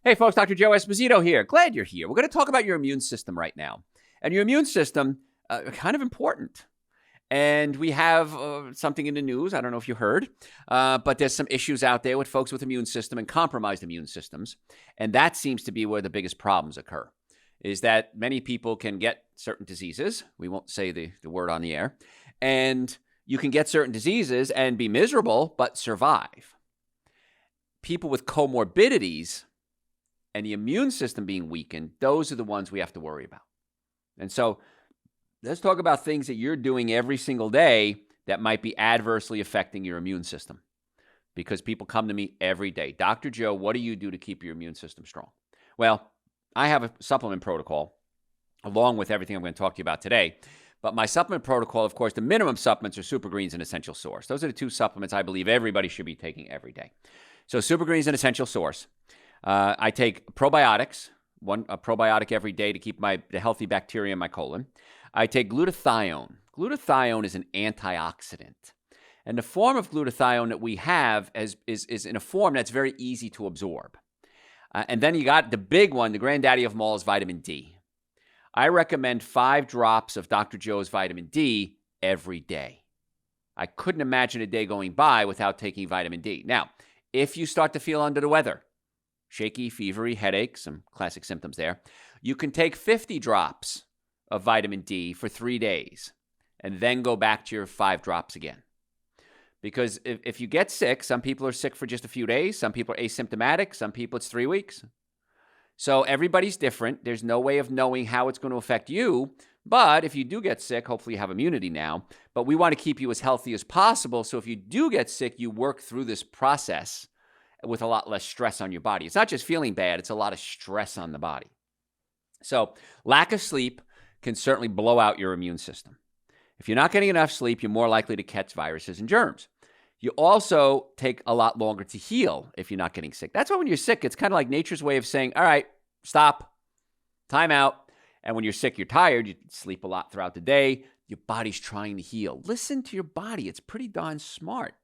Hey folks, Dr. Joe Esposito here. Glad you're here. We're going to talk about your immune system right now. And your immune system, kind of important. And we have something in the news. I don't know if you heard, but there's some issues out there with folks with immune system and compromised immune systems. And that seems to be where the biggest problems occur, is that many people can get certain diseases. We won't say the word on the air. And you can get certain diseases and be miserable, but survive. People with comorbidities and the immune system being weakened, those are the ones we have to worry about. And so let's talk about things that you're doing every single day that might be adversely affecting your immune system. Because people come to me every day. Dr. Joe, what do you do to keep your immune system strong? Well, I have a supplement protocol along with everything I'm going to talk to you about today. But my supplement protocol, of course, the minimum supplements are Super Greens and Essential Source. Those are the two supplements I believe everybody should be taking every day. So Super Greens and Essential Source. I take probiotics, a probiotic every day to keep the healthy bacteria in my colon. I take glutathione. Glutathione is an antioxidant. And the form of glutathione that we have is in a form that's very easy to absorb. And then you got the big one, the granddaddy of them all, is vitamin D. I recommend 5 drops of Dr. Joe's vitamin D every day. I couldn't imagine a day going by without taking vitamin D. Now, if you start to feel under the weather, shaky, fevery, headache, some classic symptoms there, you can take 50 drops of vitamin D for 3 days and then go back to your 5 drops again. Because if you get sick, some people are sick for just a few days, some people are asymptomatic, some people it's 3 weeks. So everybody's different. There's no way of knowing how it's going to affect you. But if you do get sick, hopefully you have immunity now. But we want to keep you as healthy as possible. So if you do get sick, you work through this process with a lot less stress on your body. It's not just feeling bad, it's a lot of stress on the body. So lack of sleep can certainly blow out your immune system. If you're not getting enough sleep, you're more likely to catch viruses and germs. You also take a lot longer to heal if you're not getting sick. That's why when you're sick, it's kind of like nature's way of saying, all right, stop, time out. And when you're sick, you're tired, you sleep a lot throughout the day, your body's trying to heal. Listen to your body. It's pretty darn smart.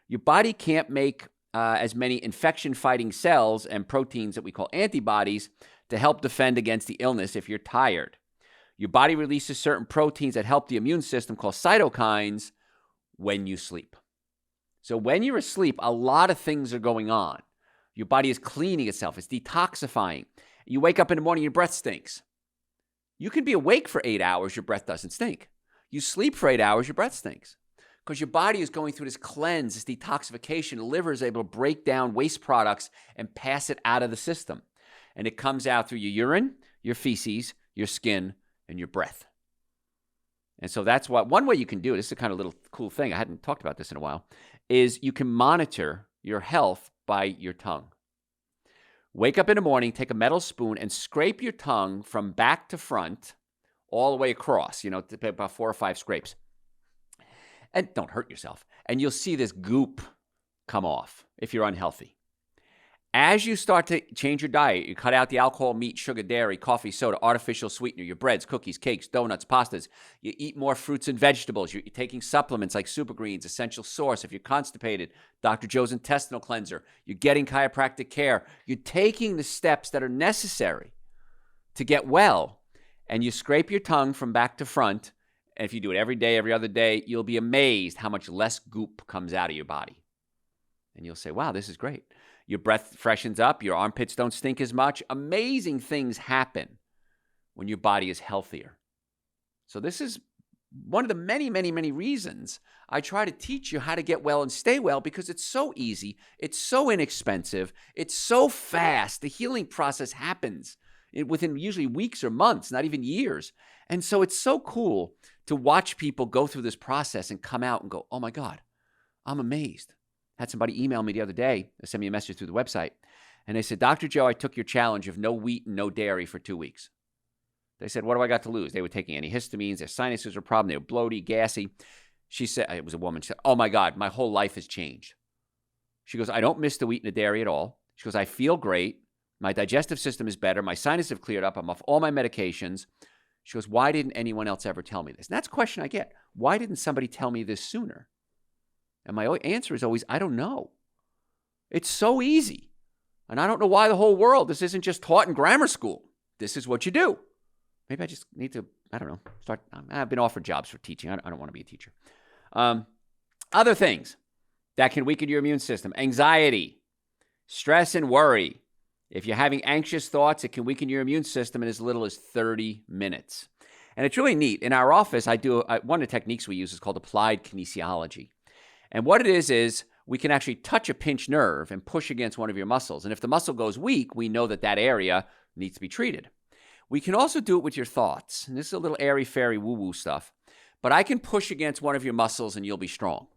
Your body can't make as many infection-fighting cells and proteins that we call antibodies to help defend against the illness if you're tired. Your body releases certain proteins that help the immune system called cytokines when you sleep. So when you're asleep, a lot of things are going on. Your body is cleaning itself. It's detoxifying. You wake up in the morning, your breath stinks. You can be awake for 8 hours, your breath doesn't stink. You sleep for 8 hours, your breath stinks. Because your body is going through this cleanse, this detoxification. The liver is able to break down waste products and pass it out of the system. And it comes out through your urine, your feces, your skin, and your breath. And so that's what one way you can do it. This is a kind of little cool thing. I hadn't talked about this in a while. Is you can monitor your health by your tongue. Wake up in the morning, take a metal spoon, and scrape your tongue from back to front all the way across, about 4 or 5 scrapes. And don't hurt yourself. And you'll see this goop come off if you're unhealthy. As you start to change your diet, you cut out the alcohol, meat, sugar, dairy, coffee, soda, artificial sweetener, your breads, cookies, cakes, donuts, pastas. You eat more fruits and vegetables. You're taking supplements like Super Greens, Essential Source. If you're constipated, Dr. Joe's Intestinal Cleanser. You're getting chiropractic care. You're taking the steps that are necessary to get well. And you scrape your tongue from back to front. And if you do it every day, every other day, you'll be amazed how much less goop comes out of your body. And you'll say, wow, this is great. Your breath freshens up. Your armpits don't stink as much. Amazing things happen when your body is healthier. So this is one of the many, many, many reasons I try to teach you how to get well and stay well, because it's so easy. It's so inexpensive. It's so fast. The healing process happens within usually weeks or months, not even years. And so it's so cool to watch people go through this process and come out and go, oh my God, I'm amazed. I had somebody email me the other day, send me a message through the website, and they said, Dr. Joe, I took your challenge of no wheat and no dairy for 2 weeks. They said, what do I got to lose? They were taking antihistamines, their sinuses were a problem, they were bloaty, gassy. She said, it was a woman, she said, oh my God, my whole life has changed. She goes, I don't miss the wheat and the dairy at all. She goes, I feel great. My digestive system is better. My sinuses have cleared up. I'm off all my medications. She goes, why didn't anyone else ever tell me this? And that's a question I get. Why didn't somebody tell me this sooner? And my answer is always, I don't know. It's so easy. And I don't know why the whole world, this isn't just taught in grammar school. This is what you do. Maybe I just need to, I don't know, start. I've been offered jobs for teaching. I don't want to be a teacher. Other things that can weaken your immune system: anxiety, stress, and worry. If you're having anxious thoughts, it can weaken your immune system in as little as 30 minutes. And it's really neat. In our office, one of the techniques we use is called applied kinesiology. And what it is we can actually touch a pinched nerve and push against one of your muscles. And if the muscle goes weak, we know that area needs to be treated. We can also do it with your thoughts. And this is a little airy-fairy woo-woo stuff. But I can push against one of your muscles and you'll be strong.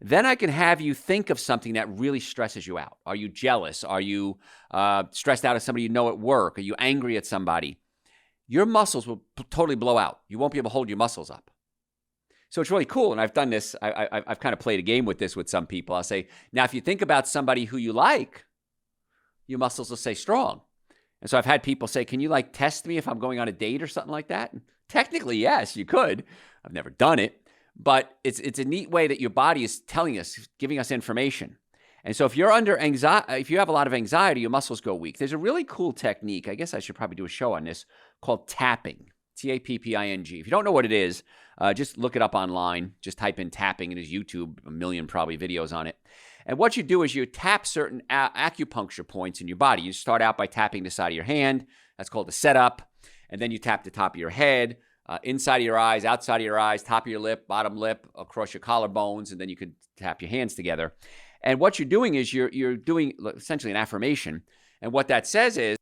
Then I can have you think of something that really stresses you out. Are you jealous? Are you stressed out at somebody you know at work? Are you angry at somebody? Your muscles will totally blow out. You won't be able to hold your muscles up. So it's really cool. And I've done this. I've kind of played a game with this with some people. I'll say, now, if you think about somebody who you like, your muscles will stay strong. And so I've had people say, can you test me if I'm going on a date or something like that? And technically, yes, you could. I've never done it. But it's a neat way that your body is telling us, giving us information. And so if you're under anxiety, if you have a lot of anxiety, your muscles go weak. There's a really cool technique. I guess I should probably do a show on this called tapping. Tapping. If you don't know what it is, just look it up online. Just type in tapping, and there's YouTube, a million probably videos on it. And what you do is you tap certain acupuncture points in your body. You start out by tapping the side of your hand. That's called the setup. And then you tap the top of your head, inside of your eyes, outside of your eyes, top of your lip, bottom lip, across your collarbones, and then you could tap your hands together. And what you're doing is you're doing essentially an affirmation. And what that says is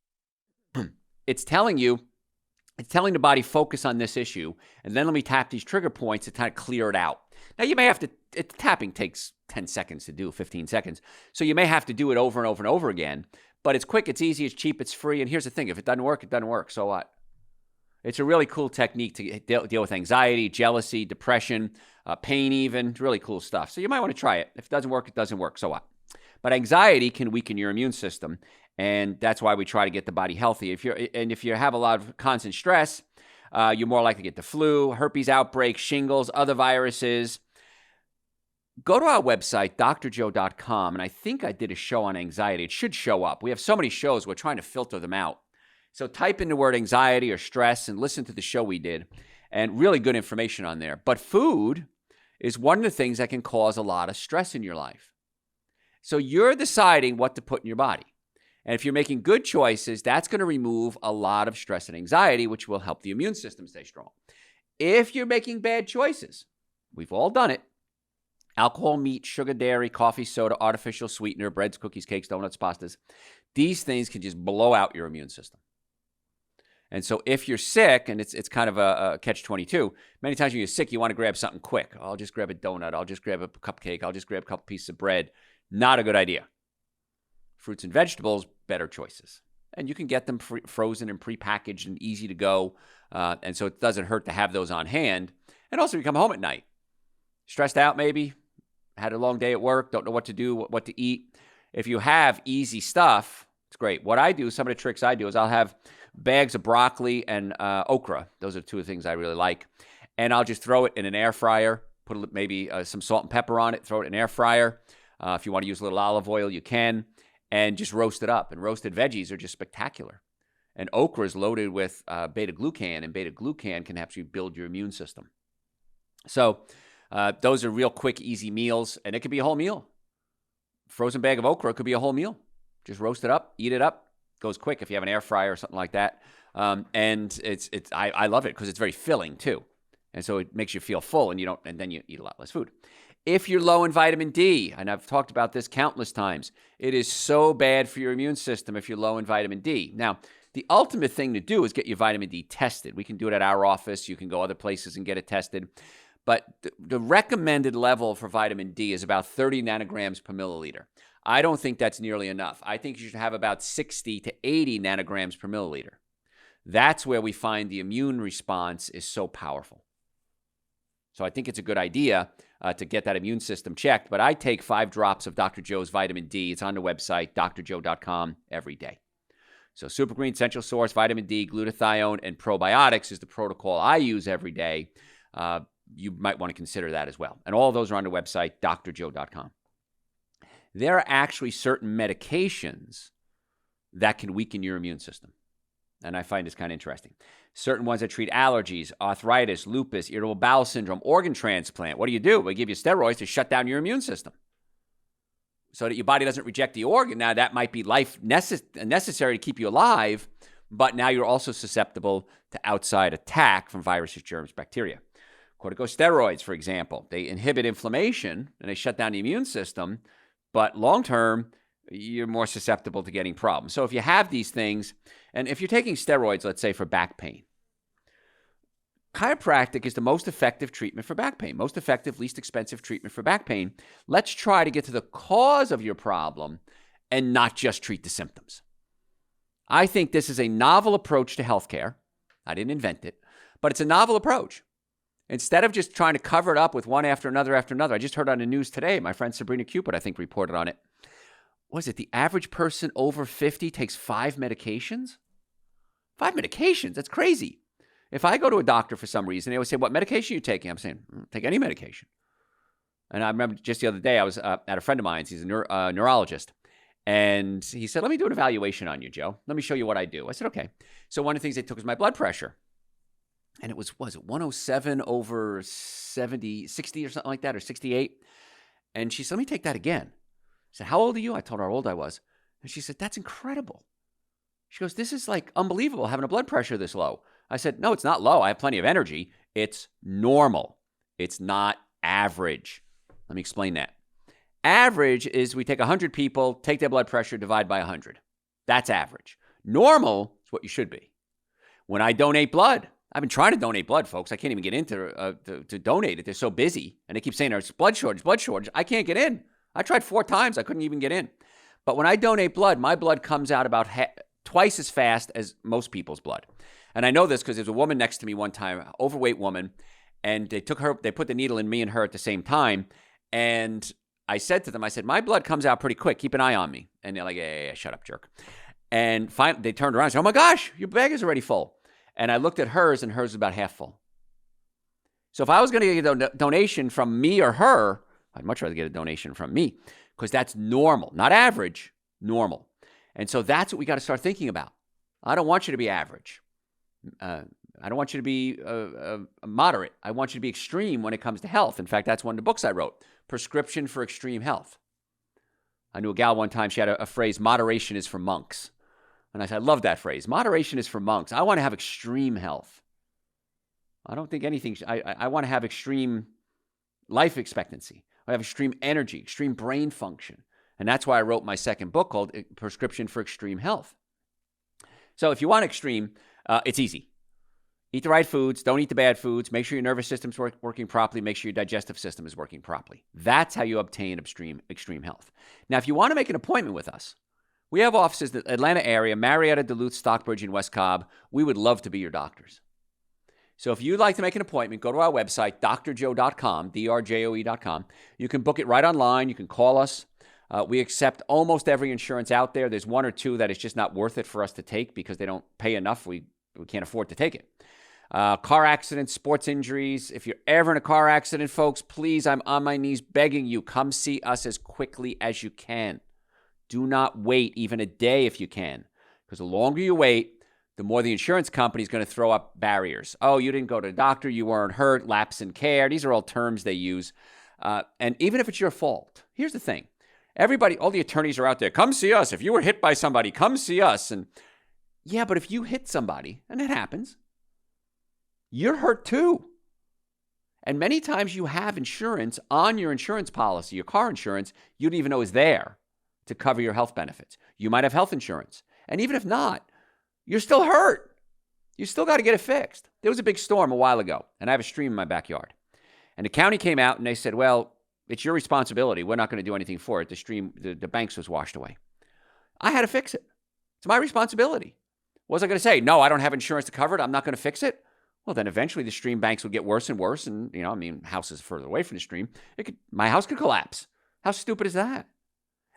it's telling the body, focus on this issue, and then let me tap these trigger points to kind of clear it out. Now, you may have to, tapping takes 10 seconds to do, 15 seconds. So you may have to do it over and over and over again. But it's quick, it's easy, it's cheap, it's free. And here's the thing, if it doesn't work, it doesn't work. So what? It's a really cool technique to deal with anxiety, jealousy, depression, pain even. It's really cool stuff. So you might want to try it. If it doesn't work, it doesn't work. So what? But anxiety can weaken your immune system. And that's why we try to get the body healthy. If you have a lot of constant stress, you're more likely to get the flu, herpes outbreaks, shingles, other viruses. Go to our website, drjoe.com, and I think I did a show on anxiety. It should show up. We have so many shows, we're trying to filter them out. So type in the word anxiety or stress and listen to the show we did, and really good information on there. But food is one of the things that can cause a lot of stress in your life. So you're deciding what to put in your body. And if you're making good choices, that's going to remove a lot of stress and anxiety, which will help the immune system stay strong. If you're making bad choices, we've all done it. Alcohol, meat, sugar, dairy, coffee, soda, artificial sweetener, breads, cookies, cakes, donuts, pastas. These things can just blow out your immune system. And so if you're sick, and it's kind of a catch-22, many times when you're sick, you want to grab something quick. I'll just grab a donut. I'll just grab a cupcake. I'll just grab a couple pieces of bread. Not a good idea. Fruits and vegetables, better choices. And you can get them frozen and prepackaged and easy to go. And so it doesn't hurt to have those on hand. And also, you come home at night, stressed out maybe, had a long day at work, don't know what to do, what to eat. If you have easy stuff, it's great. What I do, some of the tricks I do is I'll have bags of broccoli and okra. Those are two things I really like. And I'll just throw it in an air fryer, put maybe some salt and pepper on it, throw it in an air fryer. If you want to use a little olive oil, you can. And just roast it up. And roasted veggies are just spectacular. And okra is loaded with beta-glucan, and beta-glucan can help you build your immune system. So those are real quick, easy meals, and it could be a whole meal. Frozen bag of okra could be a whole meal. Just roast it up, eat it up. Goes quick if you have an air fryer or something like that. And I love it because it's very filling too. And so it makes you feel full, and then you eat a lot less food. If you're low in vitamin D, and I've talked about this countless times, it is so bad for your immune system if you're low in vitamin D. Now, the ultimate thing to do is get your vitamin D tested. We can do it at our office. You can go other places and get it tested. But the recommended level for vitamin D is about 30 nanograms per milliliter. I don't think that's nearly enough. I think you should have about 60 to 80 nanograms per milliliter. That's where we find the immune response is so powerful. So I think it's a good idea to get that immune system checked. But I take 5 drops of Dr. Joe's vitamin D. It's on the website, drjoe.com, every day. So Super Green, Essential Source, vitamin D, glutathione, and probiotics is the protocol I use every day. You might want to consider that as well. And all of those are on the website, drjoe.com. There are actually certain medications that can weaken your immune system. And I find this kind of interesting. Certain ones that treat allergies, arthritis, lupus, irritable bowel syndrome, organ transplant. What do? We give you steroids to shut down your immune system so that your body doesn't reject the organ. Now, that might be necessary to keep you alive, but now you're also susceptible to outside attack from viruses, germs, bacteria. Corticosteroids, for example, they inhibit inflammation and they shut down the immune system, but long-term, you're more susceptible to getting problems. So if you have these things, and if you're taking steroids, let's say for back pain, chiropractic is the most effective treatment for back pain, most effective, least expensive treatment for back pain. Let's try to get to the cause of your problem and not just treat the symptoms. I think this is a novel approach to healthcare. I didn't invent it, but it's a novel approach. Instead of just trying to cover it up with one after another, I just heard on the news today, my friend Sabrina Cupid, I think, reported on it. Was it the average person over 50 takes 5 medications? 5 medications? That's crazy. If I go to a doctor for some reason, they always say, what medication are you taking? I'm saying, take any medication. And I remember just the other day, I was at a friend of mine's. He's a neurologist. And he said, let me do an evaluation on you, Joe. Let me show you what I do. I said, okay. So one of the things they took was my blood pressure. And it was it 107 over 70, 60 or something like that, or 68? And she said, let me take that again. I said, how old are you? I told her how old I was. And she said, that's incredible. She goes, this is like unbelievable having a blood pressure this low. I said, no, it's not low. I have plenty of energy. It's normal. It's not average. Let me explain that. Average is we take 100 people, take their blood pressure, divide by 100. That's average. Normal is what you should be. When I donate blood, I've been trying to donate blood, folks. I can't even get in to donate it. They're so busy. And they keep saying there's blood shortage. I can't get in. I tried 4 times. I couldn't even get in. But when I donate blood, my blood comes out about twice as fast as most people's blood. And I know this because there's a woman next to me one time, overweight woman, and they put the needle in me and her at the same time. And I said to them, my blood comes out pretty quick. Keep an eye on me. And they're like, yeah, shut up, jerk. And finally, they turned around and said, oh my gosh, your bag is already full. And I looked at hers, and hers was about half full. So if I was going to get a donation from me or her, I'd much rather get a donation from me because that's normal, not average, normal. And so that's what we got to start thinking about. I don't want you to be average. I don't want you to be moderate. I want you to be extreme when it comes to health. In fact, that's one of the books I wrote, Prescription for Extreme Health. I knew a gal one time, she had a phrase, moderation is for monks. And I said, I love that phrase. Moderation is for monks. I want to have extreme health. I don't think anything, I want to have extreme life expectancy. I have extreme energy, extreme brain function. And that's why I wrote my second book called Prescription for Extreme Health. So if you want extreme, it's easy. Eat the right foods. Don't eat the bad foods. Make sure your nervous system's working properly. Make sure your digestive system is working properly. That's how you obtain extreme health. Now, if you want to make an appointment with us, we have offices in the Atlanta area, Marietta, Duluth, Stockbridge, and West Cobb. We would love to be your doctors. So if you'd like to make an appointment, go to our website, drjoe.com, drjoe.com. You can book it right online. You can call us. We accept almost every insurance out there. There's 1 or 2 that is just not worth it for us to take because they don't pay enough. We can't afford to take it. Car accidents, sports injuries. If you're ever in a car accident, folks, please, I'm on my knees begging you, come see us as quickly as you can. Do not wait even a day if you can, because the longer you wait, the more the insurance company is going to throw up barriers. Oh, you didn't go to the doctor, you weren't hurt, lapse in care. These are all terms they use. And even if it's your fault, here's the thing. Everybody, all the attorneys are out there, come see us. If you were hit by somebody, come see us. And yeah, but if you hit somebody, and it happens, you're hurt too. And many times you have insurance on your insurance policy, your car insurance, you don't even know is there to cover your health benefits. You might have health insurance. And even if not, you're still hurt. You still got to get it fixed. There was a big storm a while ago, and I have a stream in my backyard. And the county came out and they said, well, it's your responsibility. We're not going to do anything for it. The banks was washed away. I had to fix it. It's my responsibility. What was I going to say? No, I don't have insurance to cover it. I'm not going to fix it. Well, then eventually the stream banks would get worse and worse. And, houses further away from the stream. My house could collapse. How stupid is that?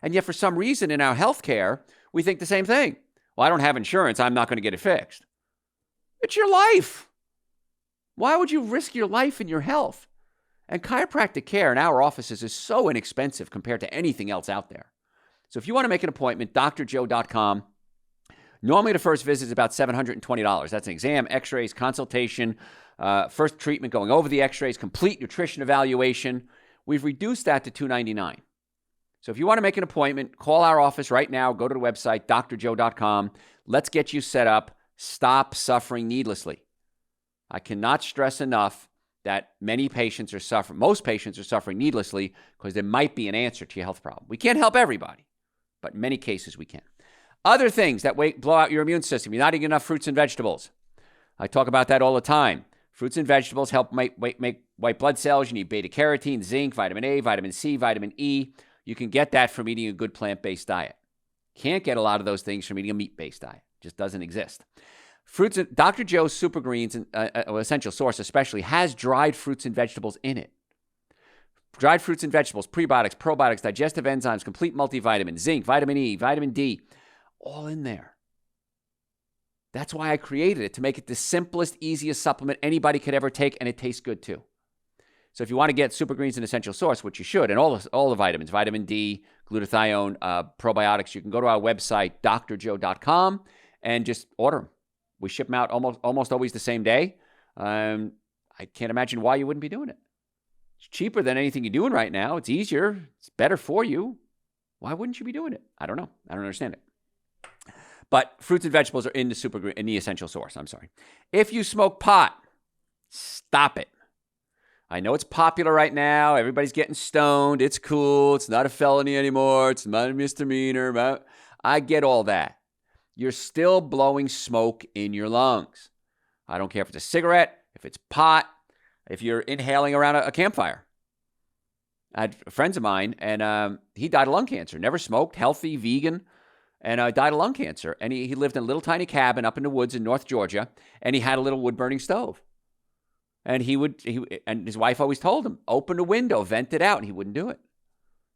And yet for some reason in our healthcare, we think the same thing. Well, I don't have insurance. I'm not going to get it fixed. It's your life. Why would you risk your life and your health? And chiropractic care in our offices is so inexpensive compared to anything else out there. So if you want to make an appointment, drjoe.com, Normally, the first visit is about $720. That's an exam, x-rays, consultation, first treatment going over the x-rays, complete nutrition evaluation. We've reduced that to $299. So if you want to make an appointment, call our office right now. Go to the website, drjoe.com. Let's get you set up. Stop suffering needlessly. I cannot stress enough that most patients are suffering needlessly because there might be an answer to your health problem. We can't help everybody, but in many cases we can. Other things that blow out your immune system. You're not eating enough fruits and vegetables. I talk about that all the time. Fruits and vegetables help make white blood cells. You need beta carotene, zinc, vitamin A, vitamin C, vitamin E. You can get that from eating a good plant-based diet. Can't get a lot of those things from eating a meat-based diet. Just doesn't exist. Fruits, Dr. Joe's Super Greens, and Essential Source especially, has dried fruits and vegetables in it. Dried fruits and vegetables, prebiotics, probiotics, digestive enzymes, complete multivitamin, zinc, vitamin E, vitamin D, all in there. That's why I created it, to make it the simplest, easiest supplement anybody could ever take, and it tastes good too. So if you want to get Super Greens and Essential Source, which you should, and all the vitamins, vitamin D, glutathione, probiotics, you can go to our website, drjoe.com, and just order them. We ship them out almost always the same day. I can't imagine why you wouldn't be doing it. It's cheaper than anything you're doing right now. It's easier. It's better for you. Why wouldn't you be doing it? I don't know. I don't understand it. But fruits and vegetables are in the Essential Source. I'm sorry. If you smoke pot, stop it. I know it's popular right now. Everybody's getting stoned. It's cool. It's not a felony anymore. It's not a misdemeanor. I get all that. You're still blowing smoke in your lungs. I don't care if it's a cigarette, if it's pot, if you're inhaling around a campfire. I had friends of mine, and he died of lung cancer. Never smoked, healthy, vegan, and died of lung cancer. And he lived in a little tiny cabin up in the woods in North Georgia, and he had a little wood-burning stove. And and his wife always told him, open the window, vent it out, and he wouldn't do it.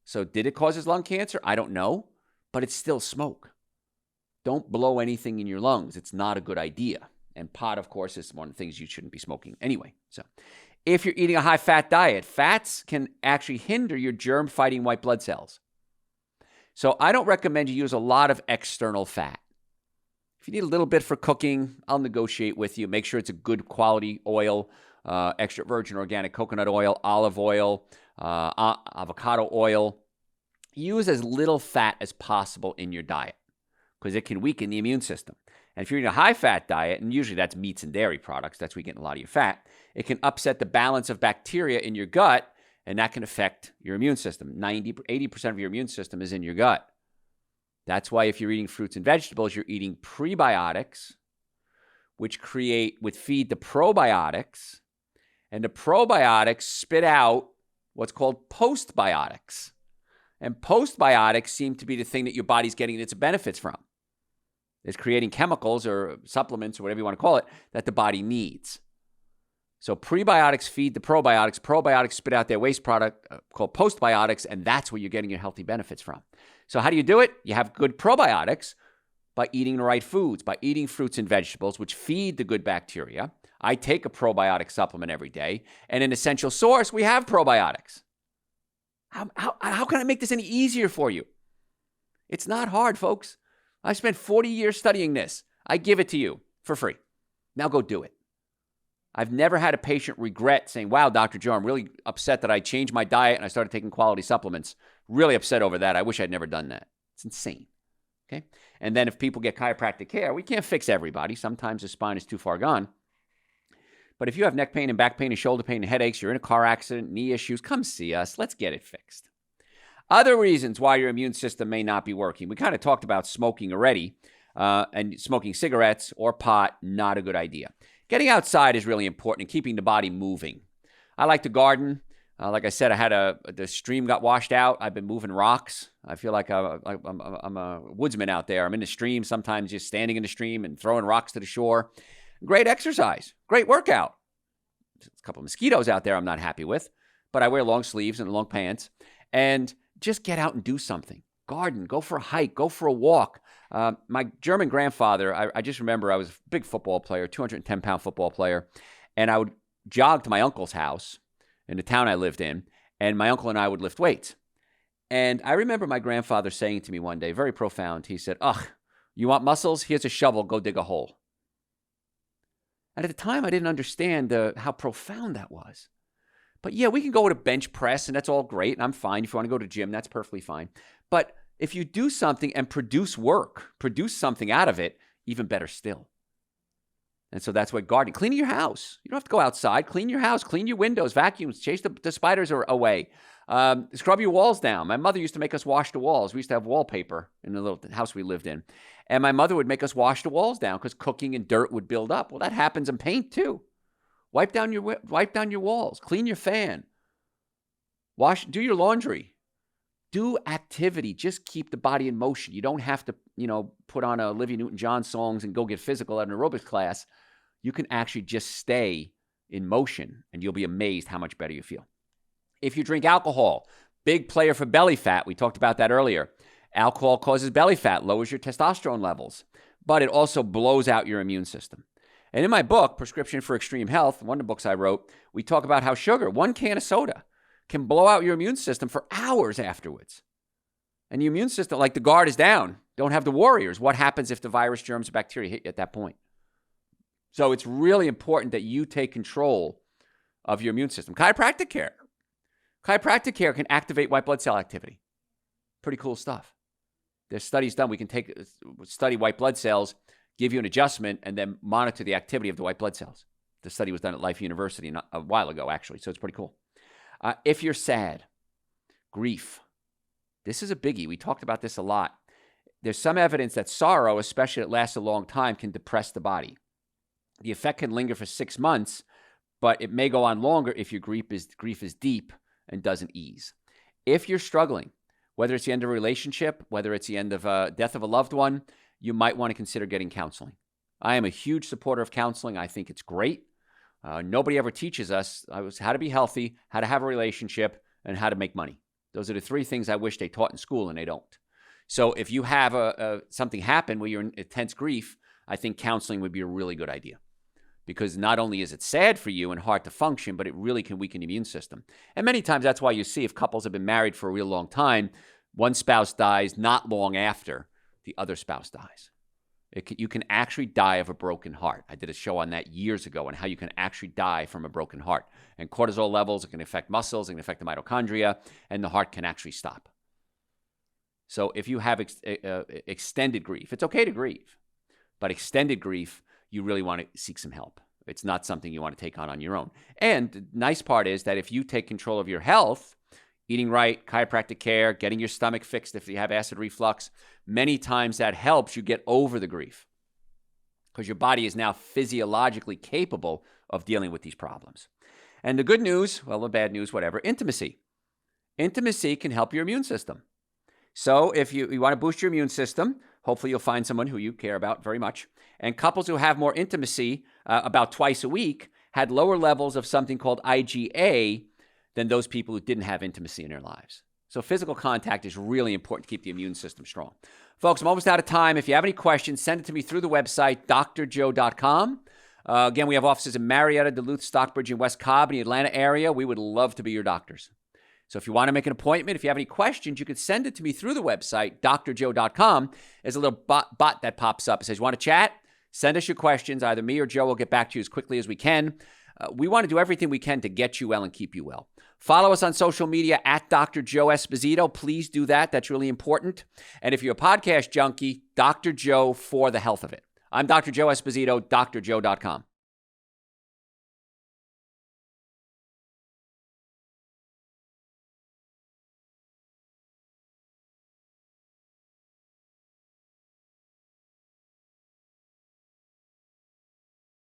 So did it cause his lung cancer? I don't know, but it's still smoke. Don't blow anything in your lungs. It's not a good idea. And pot, of course, is one of the things you shouldn't be smoking anyway. So if you're eating a high-fat diet, fats can actually hinder your germ-fighting white blood cells. So I don't recommend you use a lot of external fat. If you need a little bit for cooking, I'll negotiate with you. Make sure it's a good quality oil, extra virgin organic coconut oil, olive oil, avocado oil. Use as little fat as possible in your diet because it can weaken the immune system. And if you're eating a high-fat diet, and usually that's meats and dairy products, that's where you're getting a lot of your fat, it can upset the balance of bacteria in your gut, and that can affect your immune system. 80% of your immune system is in your gut. That's why if you're eating fruits and vegetables, you're eating prebiotics, which feed the probiotics, and the probiotics spit out what's called postbiotics. And postbiotics seem to be the thing that your body's getting its benefits from. It's creating chemicals or supplements or whatever you want to call it that the body needs. So prebiotics feed the probiotics. Probiotics spit out their waste product called postbiotics, and that's where you're getting your healthy benefits from. So how do you do it? You have good probiotics by eating the right foods, by eating fruits and vegetables, which feed the good bacteria. I take a probiotic supplement every day, and in Essential Source, we have probiotics. How can I make this any easier for you? It's not hard, folks. I spent 40 years studying this. I give it to you for free. Now go do it. I've never had a patient regret saying, wow, Dr. Joe, I'm really upset that I changed my diet and I started taking quality supplements. Really upset over that. I wish I'd never done that. It's insane. Okay. And then if people get chiropractic care, we can't fix everybody. Sometimes the spine is too far gone. But if you have neck pain and back pain and shoulder pain and headaches, you're in a car accident, knee issues, come see us. Let's get it fixed. Other reasons why your immune system may not be working. We kind of talked about smoking already, and smoking cigarettes or pot, not a good idea. Getting outside is really important and keeping the body moving. I like to garden. Like I said, the stream got washed out. I've been moving rocks. I feel like I'm a woodsman out there. I'm in the stream, sometimes just standing in the stream and throwing rocks to the shore. Great exercise, great workout. There's a couple of mosquitoes out there I'm not happy with, but I wear long sleeves and long pants. And just get out and do something. Garden, go for a hike, go for a walk. My German grandfather, I just remember I was a big football player, 210-pound football player, and I would jog to my uncle's house in the town I lived in, and my uncle and I would lift weights. And I remember my grandfather saying to me one day, very profound, he said, ugh, You want muscles? Here's a shovel. Go dig a hole. And at the time, I didn't understand how profound that was. But yeah, we can go with a bench press, and that's all great, and I'm fine. If you want to go to the gym, that's perfectly fine. But if you do something and produce work, produce something out of it, even better still. And so that's what gardening. Cleaning your house. You don't have to go outside. Clean your house. Clean your windows. Vacuums. Chase the spiders away. Scrub your walls down. My mother used to make us wash the walls. We used to have wallpaper in the little house we lived in. And my mother would make us wash the walls down because cooking and dirt would build up. Well, that happens in paint too. Wipe down your walls. Clean your fan. Do your laundry. Do activity. Just keep the body in motion. You don't have to, put on a Olivia Newton-John songs and go get physical at an aerobics class. You can actually just stay in motion, and you'll be amazed how much better you feel. If you drink alcohol, big player for belly fat. We talked about that earlier. Alcohol causes belly fat, lowers your testosterone levels, but it also blows out your immune system. And in my book, Prescription for Extreme Health, one of the books I wrote, we talk about how sugar, one can of soda, can blow out your immune system for hours afterwards. And the immune system, like the guard is down, don't have the warriors. What happens if the virus, germs, or bacteria hit you at that point? So it's really important that you take control of your immune system. Chiropractic care. Chiropractic care can activate white blood cell activity. Pretty cool stuff. There's studies done. We can study white blood cells, give you an adjustment, and then monitor the activity of the white blood cells. The study was done at Life University a while ago, actually, so it's pretty cool. If you're sad, grief. This is a biggie. We talked about this a lot. There's some evidence that sorrow, especially if it lasts a long time, can depress the body. The effect can linger for 6 months, but it may go on longer if your grief is deep and doesn't ease. If you're struggling, whether it's the end of a relationship, whether it's the end of death of a loved one, you might want to consider getting counseling. I am a huge supporter of counseling. I think it's great. Nobody ever teaches us how to be healthy, how to have a relationship, and how to make money. Those are the 3 things I wish they taught in school, and they don't. So if you have something happen where you're in intense grief, I think counseling would be a really good idea. Because not only is it sad for you and hard to function, but it really can weaken the immune system. And many times that's why you see if couples have been married for a real long time, one spouse dies not long after the other spouse dies. You can actually die of a broken heart. I did a show on that years ago on how you can actually die from a broken heart. And cortisol levels, it can affect muscles, it can affect the mitochondria, and the heart can actually stop. So if you have extended grief, it's okay to grieve, but extended grief, you really want to seek some help. It's not something you want to take on your own. And the nice part is that if you take control of your health, eating right, chiropractic care, getting your stomach fixed if you have acid reflux, many times that helps you get over the grief because your body is now physiologically capable of dealing with these problems. And the good news, well, the bad news, whatever, intimacy. Intimacy can help your immune system. So if you want to boost your immune system, hopefully you'll find someone who you care about very much. And couples who have more intimacy about twice a week had lower levels of something called IgA than those people who didn't have intimacy in their lives. So physical contact is really important to keep the immune system strong. Folks, I'm almost out of time. If you have any questions, send it to me through the website, drjoe.com. Again, we have offices in Marietta, Duluth, Stockbridge, and West Cobb in the Atlanta area. We would love to be your doctors. So if you want to make an appointment, if you have any questions, you can send it to me through the website, drjoe.com. There's a little bot that pops up. It says, you want to chat? Send us your questions. Either me or Joe will get back to you as quickly as we can. We want to do everything we can to get you well and keep you well. Follow us on social media at Dr. Joe Esposito. Please do that. That's really important. And if you're a podcast junkie, Dr. Joe for the health of it. I'm Dr. Joe Esposito, drjoe.com.